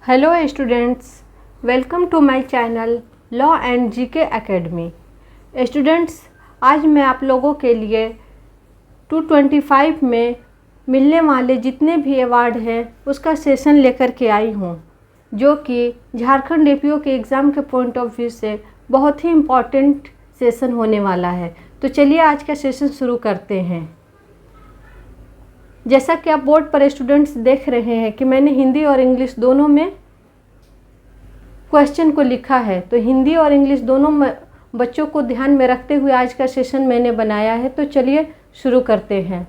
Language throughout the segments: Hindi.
Hello students, welcome to my channel law and GK academy. Students, आज मैं आप लोगों के लिए 225 में मिलने वाले जितने भी अवार्ड हैं उसका सेशन लेकर के आई हूँ, जो कि झारखंड एपीओ के एग्ज़ाम के पॉइंट ऑफ व्यू से बहुत ही इम्पॉर्टेंट सेशन होने वाला है। तो चलिए आज का सेशन शुरू करते हैं। जैसा कि आप बोर्ड पर स्टूडेंट्स देख रहे हैं कि मैंने हिंदी और इंग्लिश दोनों में क्वेश्चन को लिखा है, तो हिंदी और इंग्लिश दोनों बच्चों को ध्यान में रखते हुए आज का सेशन मैंने बनाया है। तो चलिए शुरू करते हैं।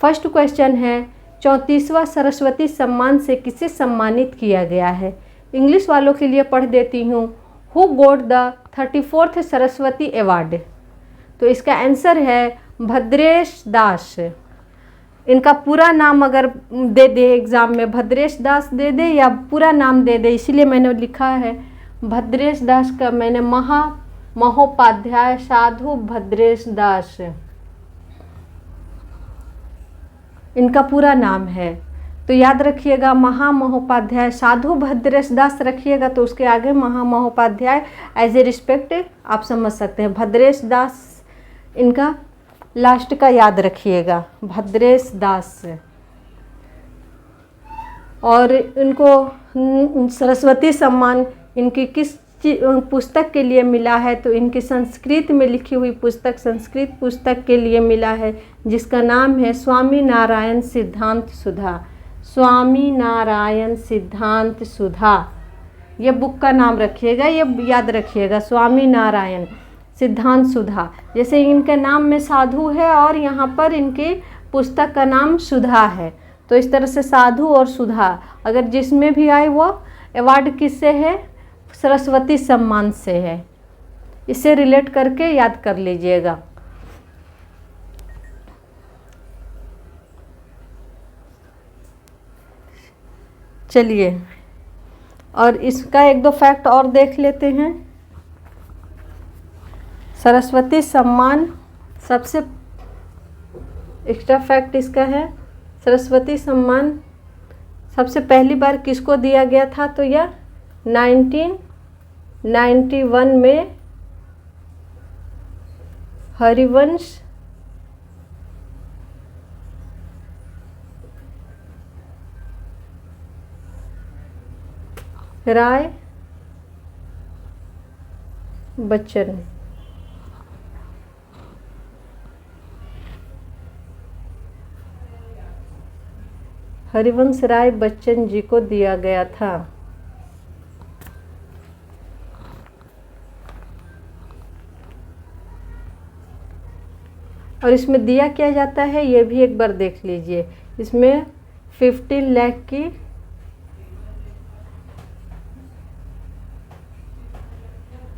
फर्स्ट क्वेश्चन है, 34वां सरस्वती सम्मान से किसे सम्मानित किया गया है? इंग्लिश वालों के लिए पढ़ देती हूँ, who got the 34th Saraswati award? तो इसका आंसर है भद्रेश दास। इनका पूरा नाम अगर दे दे एग्ज़ाम में, भद्रेश दास दे दे या पूरा नाम दे दे, इसीलिए मैंने लिखा है भद्रेश दास का। मैंने महोपाध्याय साधु भद्रेश दास इनका पूरा नाम है। तो याद रखिएगा, महामहोपाध्याय साधु भद्रेश दास रखिएगा तो उसके आगे महामहोपाध्याय एज ए रिस्पेक्ट आप समझ सकते हैं। भद्रेश दास इनका लास्ट का याद रखिएगा, भद्रेश दास। और इनको सरस्वती सम्मान इनकी किस पुस्तक के लिए मिला है? तो इनकी संस्कृत में लिखी हुई पुस्तक, संस्कृत पुस्तक के लिए मिला है, जिसका नाम है स्वामी नारायण सिद्धांत सुधा। स्वामी नारायण सिद्धांत सुधा, ये बुक का नाम रखिएगा, ये याद रखिएगा, स्वामी नारायण सिद्धांत सुधा। जैसे इनके नाम में साधु है और यहाँ पर इनकी पुस्तक का नाम सुधा है, तो इस तरह से साधु और सुधा अगर जिसमें भी आए वो अवार्ड किससे है? सरस्वती सम्मान से है। इसे रिलेट करके याद कर लीजिएगा। चलिए, और इसका एक दो फैक्ट और देख लेते हैं। सरस्वती सम्मान, सबसे एक्स्ट्रा फैक्ट इसका है, सरस्वती सम्मान सबसे पहली बार किसको दिया गया था? तो यह 1991 में हरिवंश राय बच्चन हरिवंश राय बच्चन जी को दिया गया था। और इसमें दिया क्या जाता है ये भी एक बार देख लीजिए। इसमें 15 लाख की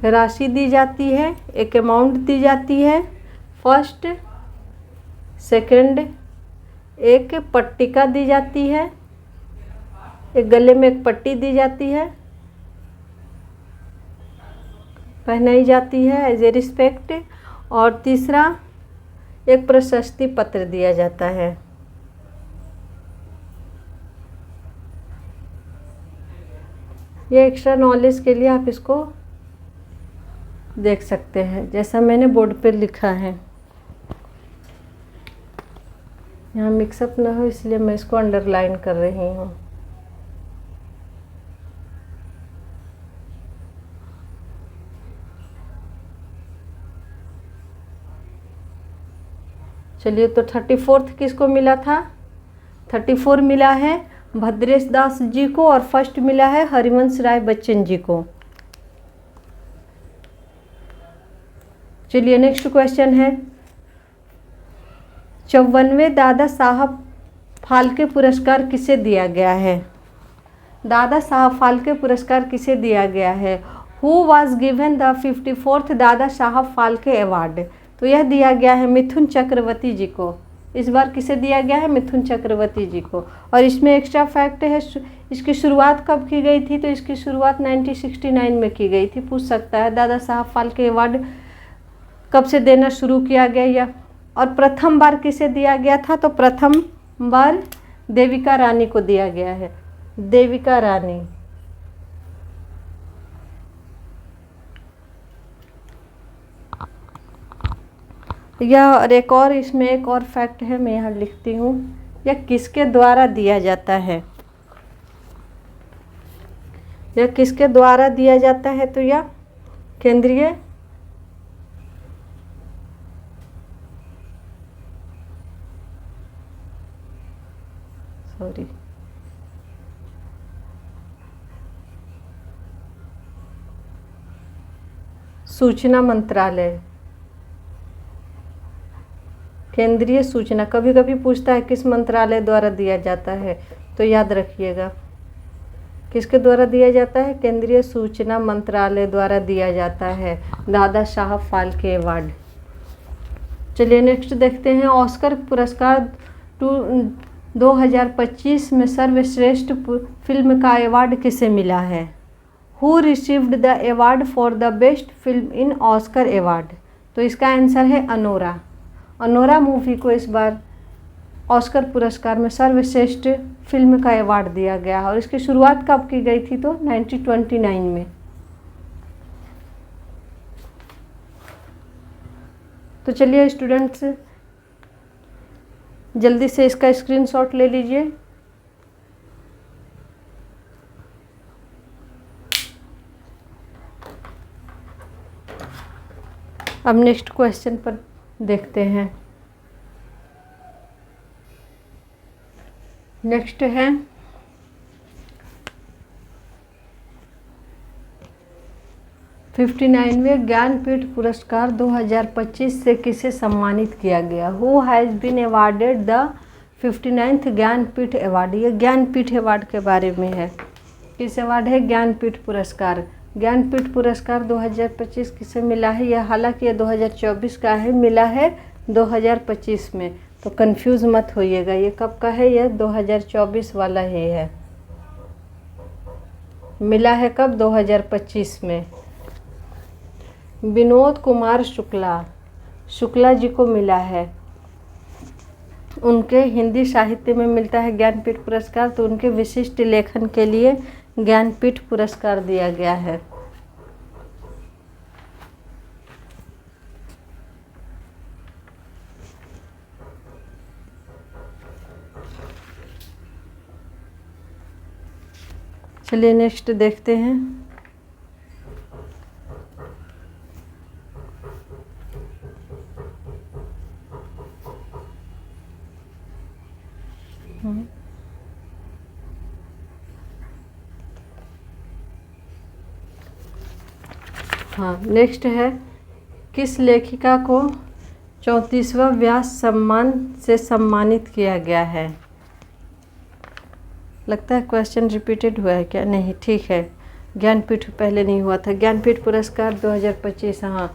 राशि दी जाती है, एक अमाउंट दी जाती है। फर्स्ट, सेकंड, एक पट्टिका दी जाती है, एक गले में एक पट्टी दी जाती है, पहनाई जाती है एज ए रिस्पेक्ट। और तीसरा, एक प्रशस्ति पत्र दिया जाता है। ये एक्स्ट्रा नॉलेज के लिए आप इसको देख सकते हैं, जैसा मैंने बोर्ड पर लिखा है। यहाँ मिक्सअप ना हो इसलिए मैं इसको अंडरलाइन कर रही हूँ। चलिए, तो 34th किसको मिला था? 34 मिला है भद्रेश दास जी को और फर्स्ट मिला है हरिवंश राय बच्चन जी को। चलिए, नेक्स्ट क्वेश्चन है, 54वें दादा साहब फाल्के पुरस्कार किसे दिया गया है? दादा साहब फाल्के पुरस्कार किसे दिया गया है? Who was given the 54th Dada Saheb Phalke award? तो यह दिया गया है मिथुन चक्रवर्ती जी को। इस बार किसे दिया गया है? मिथुन चक्रवर्ती जी को। और इसमें एक्स्ट्रा फैक्ट है, इसकी शुरुआत कब की गई थी? तो इसकी शुरुआत 1969 में की गई थी। पूछ सकता है दादा साहब फाल्के अवार्ड कब से देना शुरू किया गया या और प्रथम बार किसे दिया गया था? तो प्रथम बार देविका रानी को दिया गया है। देविका रानी यह और एक और इसमें एक और फैक्ट है, मैं यहाँ लिखती हूँ। यह किसके द्वारा दिया जाता है? यह किसके द्वारा दिया जाता है? तो यह केंद्रीय सूचना मंत्रालय, केंद्रीय सूचना। कभी कभी पूछता है किस मंत्रालय द्वारा दिया जाता है, तो याद रखिएगा किसके द्वारा दिया जाता है? केंद्रीय सूचना मंत्रालय द्वारा दिया जाता है। दादा साहब फाल्के अवार्ड। चलिए नेक्स्ट देखते हैं। ऑस्कर पुरस्कार 2025 में सर्वश्रेष्ठ फिल्म का अवार्ड किसे मिला है? Who received the award for the best film in Oscar award? तो इसका आंसर है अनोरा। अनोरा मूवी को इस बार ऑस्कर पुरस्कार में सर्वश्रेष्ठ फिल्म का अवार्ड दिया गया है। और इसकी शुरुआत कब की गई थी? तो 1929 में। तो चलिए स्टूडेंट्स जल्दी से इसका स्क्रीनशॉट ले लीजिए। अब नेक्स्ट क्वेश्चन पर देखते हैं। नेक्स्ट है वे ज्ञानपीठ पुरस्कार 2025 से किसे सम्मानित किया गया? Who has been awarded the 59th Jnanpith award? ये ज्ञानपीठ अवार्ड के बारे में है। किस अवार्ड है? ज्ञानपीठ पुरस्कार। ज्ञानपीठ पुरस्कार 2025 किसे मिला है? यह हालांकि ये 2024 का है, मिला है 2025 में, तो कंफ्यूज मत होइएगा। ये कब का है? यह 2024 वाला ही है। मिला है कब? 2025 में। विनोद कुमार शुक्ला जी को मिला है। उनके हिंदी साहित्य में मिलता है ज्ञानपीठ पुरस्कार, तो उनके विशिष्ट लेखन के लिए ज्ञानपीठ पुरस्कार दिया गया है। चलिए नेक्स्ट देखते हैं। हाँ नेक्स्ट है, किस लेखिका को 34वां व्यास सम्मान से सम्मानित किया गया है? लगता है क्वेश्चन रिपीटेड हुआ है क्या? नहीं, ठीक है, ज्ञानपीठ पहले नहीं हुआ था। ज्ञानपीठ पुरस्कार 2025। हाँ।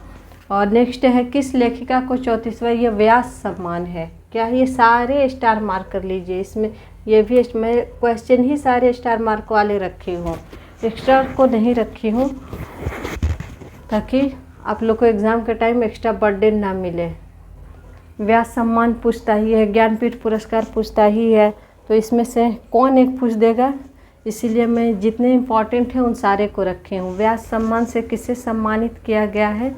और नेक्स्ट है, किस लेखिका को 34वां यह व्यास सम्मान है? क्या ये सारे स्टार मार्क कर लीजिए। इसमें ये भी मैं क्वेश्चन ही सारे स्टार मार्क वाले रखी हूँ, एक्स्ट्रा को नहीं रखी हूँ, ताकि आप लोग को एग्ज़ाम के टाइम एक्स्ट्रा बर्डन ना मिले। व्यास सम्मान पूछता ही है, ज्ञानपीठ पुरस्कार पूछता ही है, तो इसमें से कौन एक पूछ देगा? इसीलिए मैं जितने इम्पॉर्टेंट हैं उन सारे को रखे हूँ। व्यास सम्मान से किसे सम्मानित किया गया है?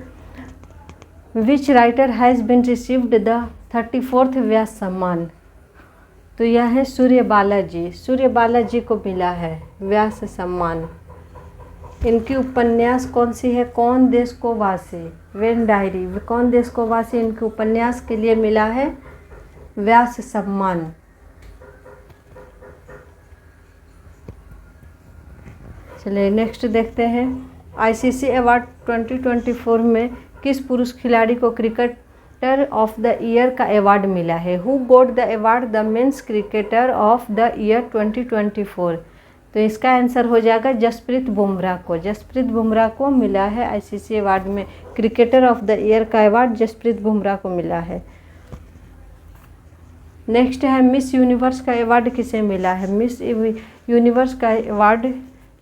Which writer has been received the 34th Vyas Samman? तो यह है सूर्य बालाजी को मिला है व्यास सम्मान। इनकी उपन्यास कौन सी है? कौन देश को वासी, वेन डायरी। कौन देश को वासी इनके उपन्यास के लिए मिला है व्यास सम्मान। चलिए नेक्स्ट देखते हैं। आईसीसी अवार्ड 2024 में किस पुरुष खिलाड़ी को क्रिकेटर ऑफ द ईयर का अवार्ड मिला है? Who got the award the men's cricketer of the year 2024? तो इसका आंसर हो जाएगा जसप्रीत बुमराह को मिला है आईसीसी अवार्ड में। क्रिकेटर ऑफ द ईयर का अवार्ड जसप्रीत बुमराह को मिला है। नेक्स्ट है, मिस यूनिवर्स का अवार्ड किसे मिला है? मिस यूनिवर्स का अवार्ड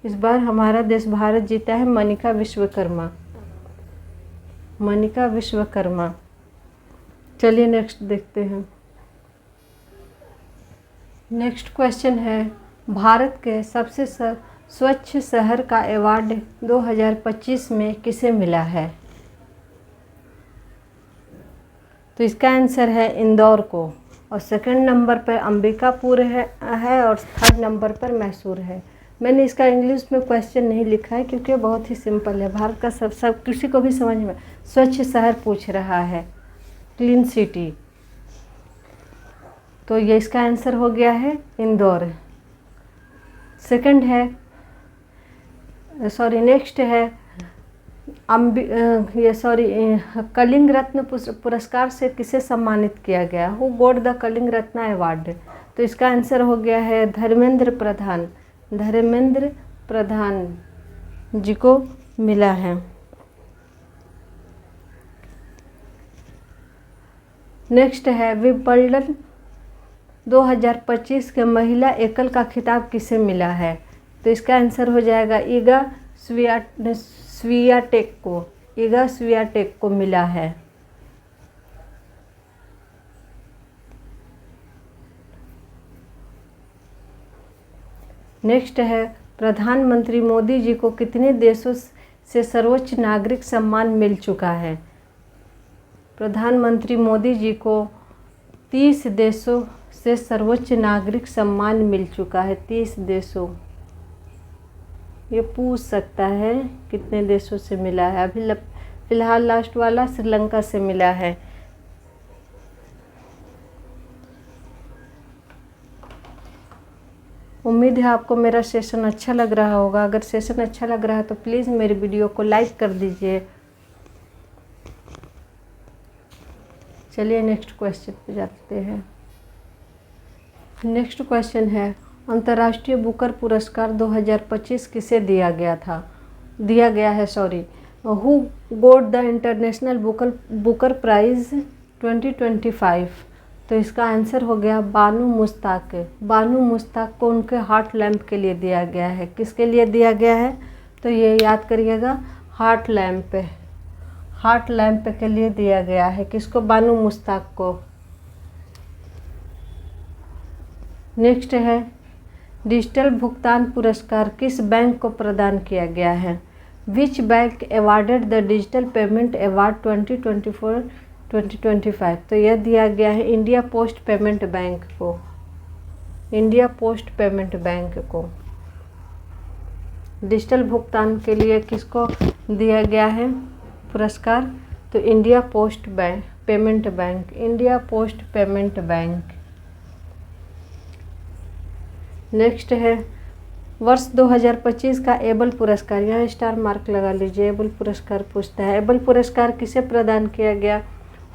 इस बार हमारा देश भारत जीता है मनिका विश्वकर्मा। चलिए नेक्स्ट देखते हैं। नेक्स्ट क्वेश्चन है, भारत के सबसे स्वच्छ शहर का अवार्ड 2025 में किसे मिला है? तो इसका आंसर है इंदौर को। और सेकंड नंबर पर अंबिकापुर है और थर्ड नंबर पर मैसूर है। मैंने इसका इंग्लिश में क्वेश्चन नहीं लिखा है क्योंकि बहुत ही सिंपल है। भारत का सब किसी को भी समझ में, स्वच्छ शहर पूछ रहा है, क्लीन सिटी, तो ये इसका आंसर हो गया है इंदौर। सेकंड है, नेक्स्ट है कलिंग रत्न पुरस्कार से किसे सम्मानित किया गया? Who got the Kalinga Ratna award? तो इसका आंसर हो गया है धर्मेंद्र प्रधान जी को मिला है। नेक्स्ट है विंबलडन 2025 के महिला एकल का खिताब किसे मिला है? तो इसका आंसर हो जाएगा ईगा स्वियाटेक को मिला है। नेक्स्ट है प्रधानमंत्री मोदी जी को कितने देशों से सर्वोच्च नागरिक सम्मान मिल चुका है? प्रधानमंत्री मोदी जी को 30 देशों से सर्वोच्च नागरिक सम्मान मिल चुका है। 30 देशों, ये पूछ सकता है कितने देशों से मिला है। अभी फिलहाल लास्ट वाला श्रीलंका से मिला है। उम्मीद है आपको मेरा सेशन अच्छा लग रहा होगा। अगर सेशन अच्छा लग रहा है तो प्लीज़ मेरी वीडियो को लाइक कर दीजिए। चलिए नेक्स्ट क्वेश्चन पे जाते हैं। नेक्स्ट क्वेश्चन है अंतर्राष्ट्रीय बुकर पुरस्कार 2025 किसे दिया गया है who got the international Booker prize 2025? तो इसका आंसर हो गया बानू मुश्ताक को उनके हार्ट लैम्प के लिए दिया गया है। किसके लिए दिया गया है? तो ये याद करिएगा, हार्ट लैम्प के लिए दिया गया है। किसको? बानू मुश्ताक को। नेक्स्ट है डिजिटल भुगतान पुरस्कार किस बैंक को प्रदान किया गया है? Which bank awarded the digital payment award 2024-2025? तो यह दिया गया है इंडिया पोस्ट पेमेंट बैंक को। डिजिटल भुगतान के लिए किसको दिया गया है पुरस्कार? तो India post payment bank. Next है वर्ष 2025 का एबल पुरस्कार, यहाँ स्टार मार्क लगा लीजिए। एबल पुरस्कार पूछता है, एबल पुरस्कार किसे प्रदान किया गया?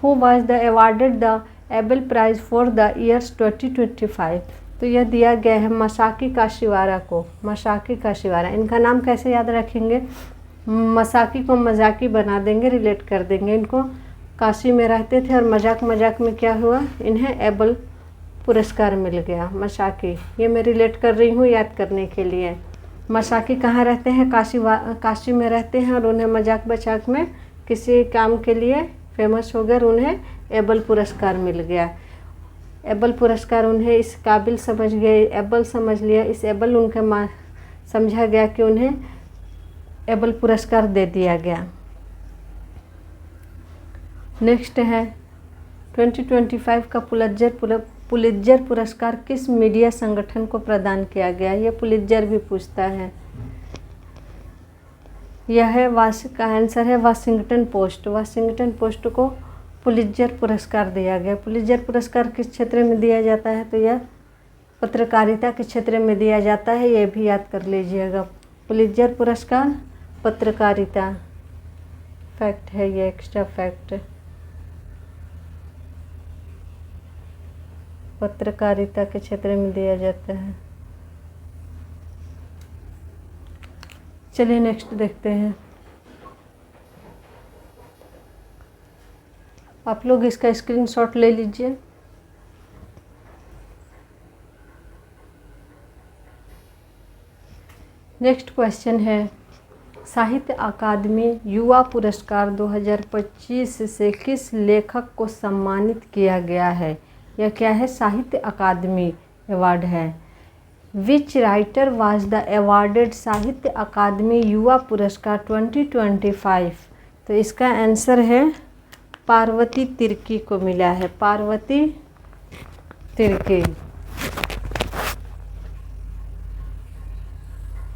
Who was the awarded the Abel prize for the years 2025? तो यह दिया गया है मसाकी काशीवारा को। इनका नाम कैसे याद रखेंगे? मसाकी को मजाकी बना देंगे, रिलेट कर देंगे। इनको काशी में रहते थे और मजाक में क्या हुआ, इन्हें एबल पुरस्कार मिल गया। मसाकी, ये मैं रिलेट कर रही हूँ याद करने के लिए। मसाकी कहाँ रहते हैं? काशी में रहते हैं और उन्हें मजाक में किसी काम के लिए फेमस हो गए और उन्हें एबल पुरस्कार मिल गया। एबल पुरस्कार उन्हें इस काबिल समझ गए, एबल समझ लिया, इस एबल उनके समझा गया कि उन्हें एबल पुरस्कार दे दिया गया। नेक्स्ट है 2025 का पुलित्जर पुरस्कार किस मीडिया संगठन को प्रदान किया गया? ये पुलित्जर भी पूछता है। यह है का आंसर है वाशिंगटन पोस्ट को पुलित्जर पुरस्कार दिया गया। पुलित्जर पुरस्कार किस क्षेत्र में दिया जाता है? तो यह पत्रकारिता के क्षेत्र में दिया जाता है, ये भी याद कर लीजिएगा। पुलित्जर पुरस्कार पत्रकारिता, फैक्ट है ये, एक्स्ट्रा फैक्ट। पत्रकारिता के क्षेत्र में दिया जाता है। चलिए नेक्स्ट देखते हैं। आप लोग इसका स्क्रीनशॉट ले लीजिए। नेक्स्ट क्वेश्चन है साहित्य अकादमी युवा पुरस्कार 2025 से किस लेखक को सम्मानित किया गया है? यह क्या है? साहित्य अकादमी अवार्ड है। Which writer was the awarded साहित्य अकादमी युवा पुरस्कार 2025? तो इसका आंसर है पार्वती तिर्की को मिला है। पार्वती तिर्की,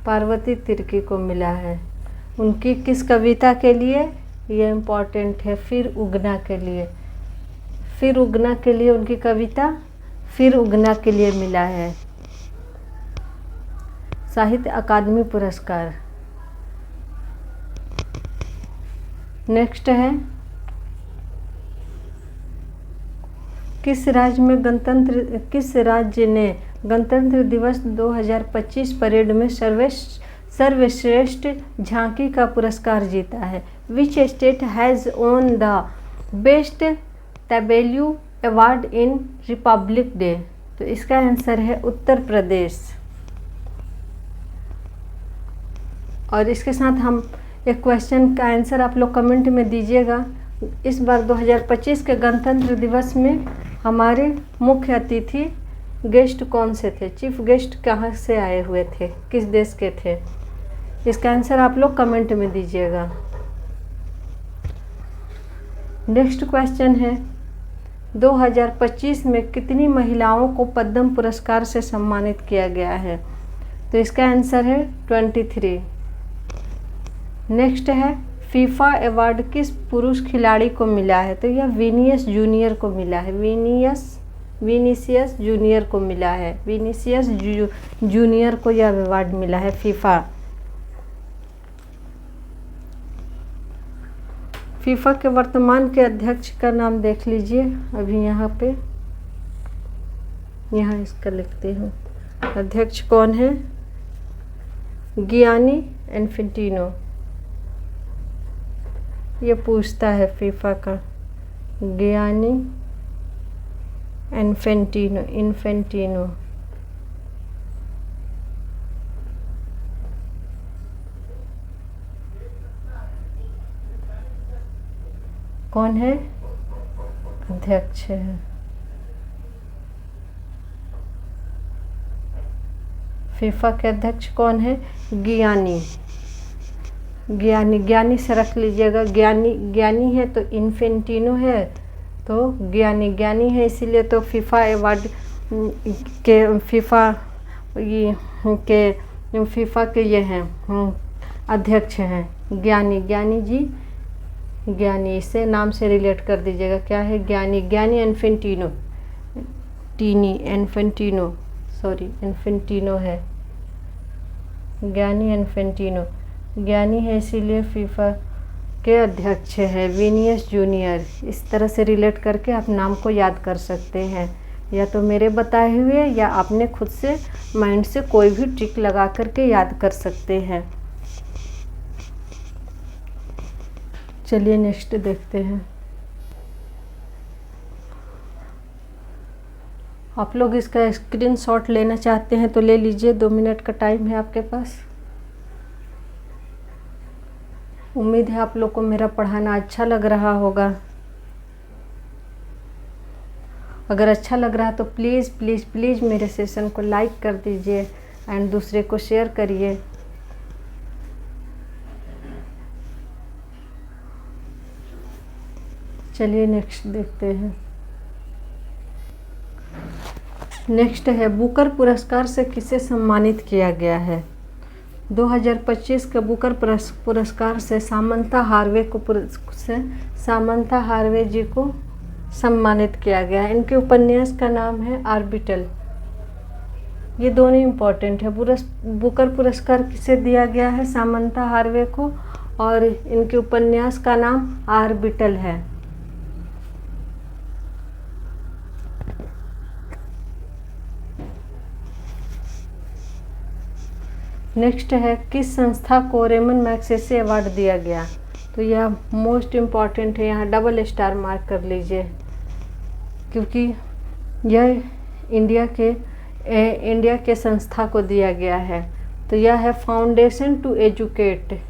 पार्वती तिर्की को मिला है। उनकी किस कविता के लिए, ये इम्पोर्टेंट है, फिर उगना के लिए। फिर उगना के लिए उनकी कविता फिर उगना के लिए मिला है साहित्य अकादमी पुरस्कार। नेक्स्ट है, किस राज्य ने गणतंत्र दिवस 2025 परेड में सर्वश्रेष्ठ झांकी का पुरस्कार जीता है? Which state has won the best tableau award in Republic Day? तो इसका आंसर है उत्तर प्रदेश। और इसके साथ हम एक क्वेश्चन का आंसर आप लोग कमेंट में दीजिएगा। इस बार 2025 के गणतंत्र दिवस में हमारे मुख्य अतिथि गेस्ट कौन से थे? चीफ गेस्ट कहाँ से आए हुए थे, किस देश के थे? इसका आंसर आप लोग कमेंट में दीजिएगा। नेक्स्ट क्वेश्चन है, 2025 में कितनी महिलाओं को पद्म पुरस्कार से सम्मानित किया गया है? तो इसका आंसर है 23। नेक्स्ट है, फीफा अवार्ड किस पुरुष खिलाड़ी को मिला है? तो यह विनीसियस जूनियर को मिला है। विनीसियस जूनियर को मिला है। विनीसियस जूनियर को यह अवार्ड मिला है फीफा। फीफा के वर्तमान के अध्यक्ष का नाम देख लीजिए। अभी यहाँ पे इसका लिखती हूँ। अध्यक्ष कौन है? Gianni Infantino. ये पूछता है फीफा का, गियानी इन्फेंटिनो। कौन है? अध्यक्ष है। फीफा के अध्यक्ष कौन है? ज्ञानी से रख लीजिएगा। ज्ञानी है तो इन्फेंटिनो है, तो ज्ञानी है, इसीलिए तो फीफा अवार्ड के फीफा के ये हैं अध्यक्ष हैं ज्ञानी जी। ज्ञानी इसे नाम से रिलेट कर दीजिएगा। क्या है? ज्ञानी इन्फेंटिनो है। ज्ञानी इन्फेंटिनो ज्ञानी है, इसीलिए फीफा के अध्यक्ष है। विनीसियस जूनियर, इस तरह से रिलेट करके आप नाम को याद कर सकते हैं, या तो मेरे बताए हुए या आपने खुद से माइंड से कोई भी ट्रिक लगा करके याद कर सकते हैं। चलिए नेक्स्ट देखते हैं। आप लोग इसका स्क्रीनशॉट लेना चाहते हैं तो ले लीजिए, 2 मिनट का टाइम है आपके पास। उम्मीद है आप लोग को मेरा पढ़ाना अच्छा लग रहा होगा। अगर अच्छा लग रहा है तो प्लीज़ प्लीज़ प्लीज़ मेरे सेशन को लाइक कर दीजिए एंड दूसरे को शेयर करिए। चलिए नेक्स्ट देखते हैं। नेक्स्ट है, बुकर पुरस्कार से किसे सम्मानित किया गया है? 2025 के बुकर पुरस्कार से सामंथा हार्वे जी को सम्मानित किया गया है। इनके उपन्यास का नाम है आर्बिटल। ये दोनों इम्पोर्टेंट है। बुकर पुरस्कार किसे दिया गया है? सामंथा हार्वे को, और इनके उपन्यास का नाम आर्बिटल है। नेक्स्ट है, किस संस्था को रेमन मैग्सेसे अवार्ड दिया गया? तो यह मोस्ट इम्पॉर्टेंट है, यहाँ डबल स्टार मार्क कर लीजिए, क्योंकि यह इंडिया के संस्था को दिया गया है। तो यह है foundation to educate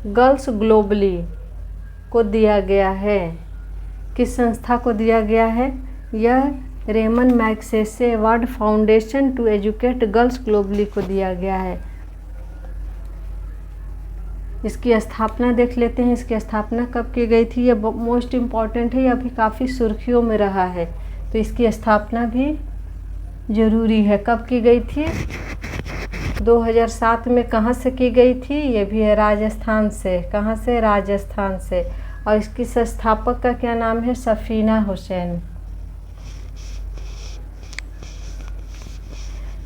girls globally को दिया गया है। किस संस्था को दिया गया है? यह Ramon Magsaysay award foundation to educate girls globally को दिया गया है। इसकी स्थापना देख लेते हैं। इसकी स्थापना कब की गई थी, ये मोस्ट इम्पॉर्टेंट है, ये अभी काफ़ी सुर्खियों में रहा है, तो इसकी स्थापना भी ज़रूरी है। कब की गई थी, 2007 में। कहाँ से की गई थी, ये भी है राजस्थान से। कहाँ से, राजस्थान से। और इसकी संस्थापक का क्या नाम है, सफीना हुसैन।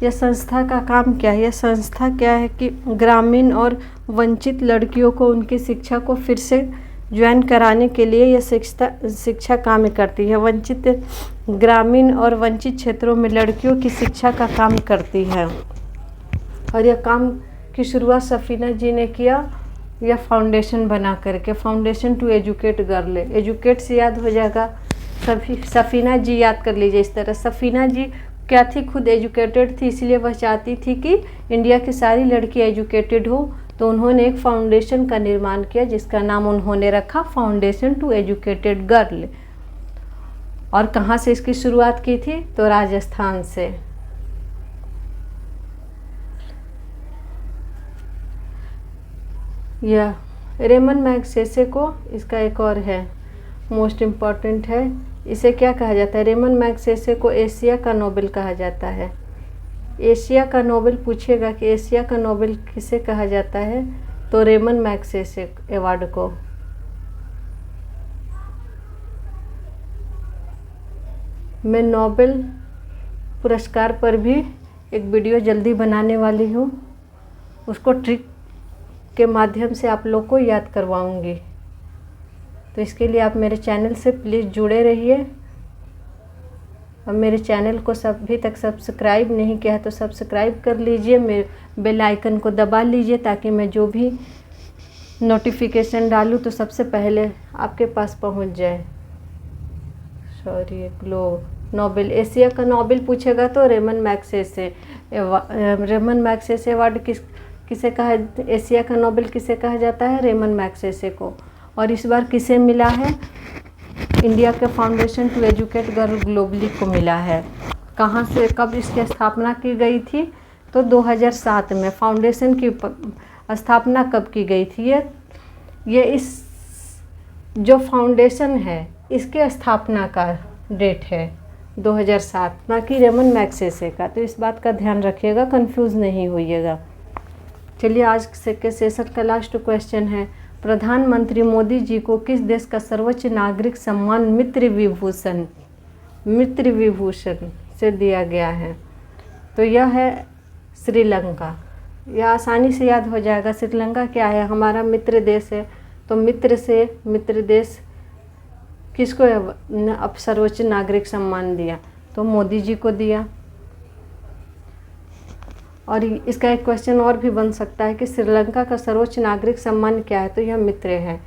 यह संस्था का काम क्या है, यह संस्था क्या है कि ग्रामीण और वंचित लड़कियों को उनकी शिक्षा को फिर से ज्वाइन कराने के लिए यह शिक्षा काम करती है। वंचित ग्रामीण और वंचित क्षेत्रों में लड़कियों की शिक्षा का काम करती है। और यह काम की शुरुआत सफीना जी ने किया, यह फाउंडेशन बना करके, foundation to educate girl. Educate से याद हो जाएगा, सफीना जी याद कर लीजिए इस तरह। सफीना जी क्या थी, खुद एजुकेटेड थी, इसलिए वह चाहती थी कि इंडिया की सारी लड़की एजुकेटेड हो, तो उन्होंने एक फाउंडेशन का निर्माण किया जिसका नाम उन्होंने रखा फाउंडेशन टू एजुकेटेड गर्ल। और कहाँ से इसकी शुरुआत की थी, तो राजस्थान से। यह रेमन मैग्सेसे को, इसका एक और है मोस्ट इम्पॉर्टेंट है, इसे क्या कहा जाता है, रेमन मैग्सेसे को एशिया का नोबेल कहा जाता है। एशिया का नोबेल पूछेगा कि एशिया का नोबेल किसे कहा जाता है, तो रेमन मैग्सेसे अवार्ड को। मैं नोबेल पुरस्कार पर भी एक वीडियो जल्दी बनाने वाली हूँ, उसको ट्रिक के माध्यम से आप लोग को याद करवाऊंगी। तो इसके लिए आप मेरे चैनल से प्लीज़ जुड़े रहिए। और मेरे चैनल को अभी तक सब्सक्राइब नहीं किया है तो सब्सक्राइब कर लीजिए, मेरे बेल आइकन को दबा लीजिए, ताकि मैं जो भी नोटिफिकेशन डालूँ तो सबसे पहले आपके पास पहुंच जाए। सॉरी, ग्लोब नोबेल, एशिया का नोबेल पूछेगा तो Ramon Magsaysay. Ramon Magsaysay award किसे कहा, एशिया का नोबेल किसे कहा जाता है, रेमन मैग्सेसे को। और इस बार किसे मिला है, इंडिया के foundation to educate girl globally को मिला है। कहाँ से, कब इसकी स्थापना की गई थी, तो 2007 में। फाउंडेशन की स्थापना कब की गई थी, ये इस जो फाउंडेशन है इसके स्थापना का डेट है 2007, ना कि रेमन मैग्सेसे का। तो इस बात का ध्यान रखिएगा, कंफ्यूज नहीं होइएगा। चलिए आज के सेशन का लास्ट क्वेश्चन है, प्रधानमंत्री मोदी जी को किस देश का सर्वोच्च नागरिक सम्मान मित्र विभूषण से दिया गया है, तो यह है श्रीलंका। यह आसानी से याद हो जाएगा। श्रीलंका क्या है, हमारा मित्र देश है, तो मित्र देश किसको अब सर्वोच्च नागरिक सम्मान दिया, तो मोदी जी को दिया। और इसका एक क्वेश्चन और भी बन सकता है कि श्रीलंका का सर्वोच्च नागरिक सम्मान क्या है, तो यह मित्र है।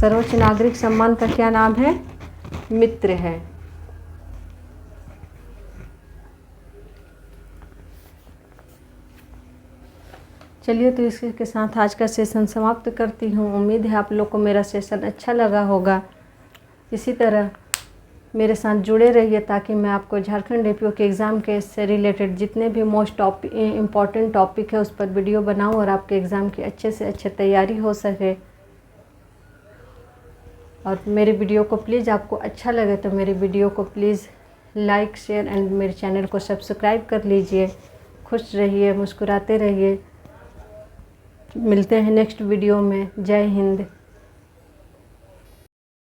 सर्वोच्च नागरिक सम्मान का क्या नाम है, मित्र है। चलिए, तो इसके साथ आज का सेशन समाप्त करती हूँ। उम्मीद है आप लोग को मेरा सेशन अच्छा लगा होगा। इसी तरह मेरे साथ जुड़े रहिए ताकि मैं आपको झारखंड एपीओ के एग्ज़ाम के से रिलेटेड जितने भी मोस्ट इम्पॉर्टेंट टॉपिक है उस पर वीडियो बनाऊं और आपके एग्ज़ाम की अच्छे से अच्छे तैयारी हो सके। और मेरे वीडियो को प्लीज़, आपको अच्छा लगे तो मेरे वीडियो को प्लीज़ लाइक, शेयर एंड मेरे चैनल को सब्सक्राइब कर लीजिए। खुश रहिए, मुस्कुराते रहिए। मिलते हैं नेक्स्ट वीडियो में। जय हिंद।